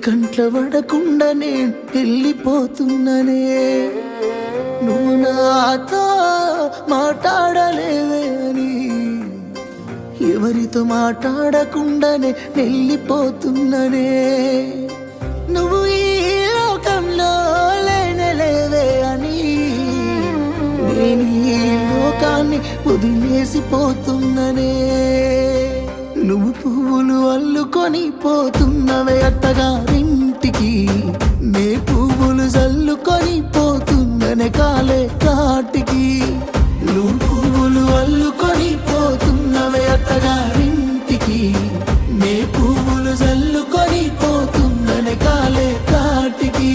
కంట్ల పడకుండా నేను వెళ్ళిపోతున్ననే. నువ్వు నాతో మాట్లాడలేవే అని ఎవరితో మాట్లాడకుండానే వెళ్ళిపోతున్ననే. నువ్వు ఈ లోకంలో లేనలేవే అని నేను ఈ లోకాన్ని వదిలేసిపోతున్ననే. నువ్వు పువ్వులు అల్లుకొని పోతున్నవే అత్తగారింటికి, నే పువ్వులు జల్లుకొని పోతున్ననే కాలే కాటికి. నువ్వు పువ్వులు అల్లుకొని పోతున్నవే అత్తగారింటికి, నే పువ్వులు జల్లుకొని పోతున్ననే కాలే కాటికి.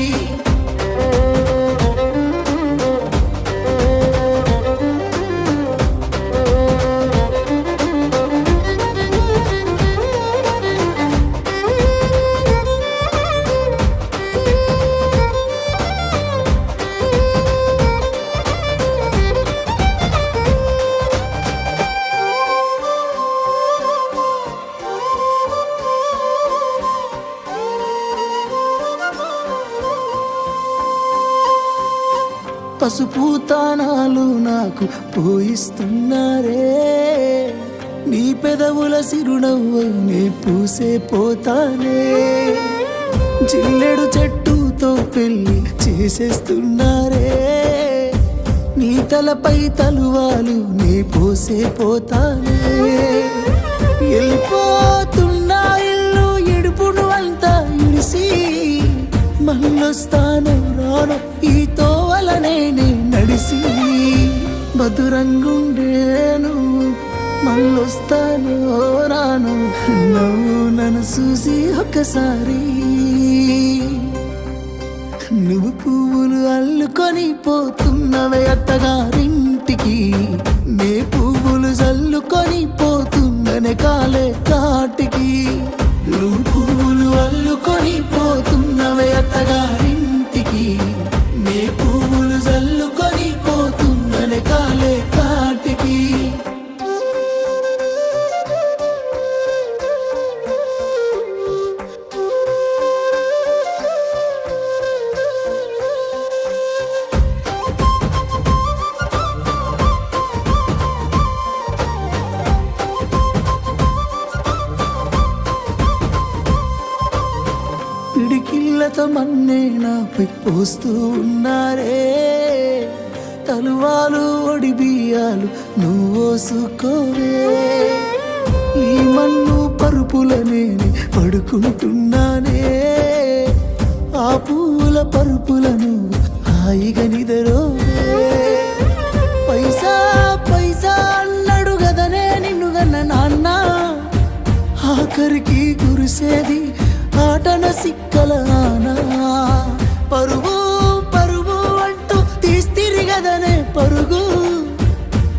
పసుపు తానాలు నాకు పోయిస్తున్నారే, నీ పెదవుల సిరునవ్వు నే పూసే పోతానే. జిల్లెడు చెట్టుతో పెళ్లి చేసేస్తున్నారే, నీ తలపై తలువాలు నే పోసే పోతానే. వెళ్ళిపోతున్నా ఇల్లు ఇడుపును అంతా ఇడిసి, మళ్ళొస్తాను రాను ఈ తోవలనే నడిసి. మధురంగుండేను మళ్ళొస్తాను రాను, నువ్వు నన్ను చూసి ఒక్కసారి. నువ్వు పువ్వులు అల్లుకొని పోతున్నవే అత్తగారింటికి, నే పువ్వులు జల్లుకొని పోతున్ననే కాలే కాటికి. నువ్వు పువ్వులు అల్లుకొని పోతున్నవే అత్తగారింటికి, నే పువ్వులు జల్లుకొని పోతున్ననే కాలే కాటికి. పిడికిళ్ళతో మన్నే నాపై పోస్తూ ఉన్నారే, తలువాలు ఒడి బియ్యాలు నువ్వోసుకోవే. ఈ మన్ను పరుపులనే పడుకుంటున్నానే, ఆ పూల పరుపులను హాయిగా నిదరోవే. పైసా పైసా అన్నాడు గదనే నిన్ను గన్న నాన్న, ఆఖరికి కురిసేది ఆటన సిక్కల ఆనా. పరుగు పరుగు అంటూ తీస్తిరిగదనే పరుగు,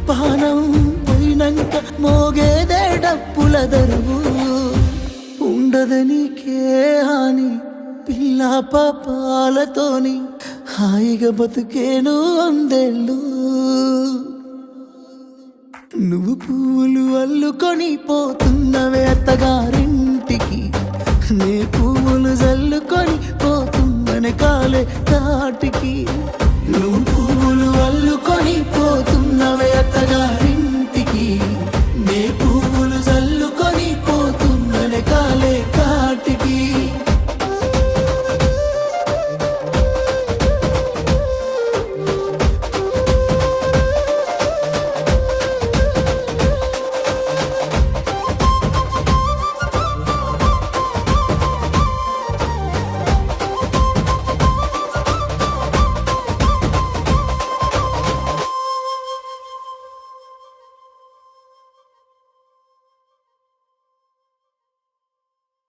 పానం పోయినంక మోగేదే డప్పుల దరువు. ఉండదనికే హాని పిల్ల పాపాలతోని, హాయిగా బతుకేను వందేళ్ళు. నువ్వు పువ్వులు అల్లుకొని పోతున్నవే అత్తగారింటికి, నే పువ్వులు జల్లుకొని పోతున్ననే కాలే కాటికి.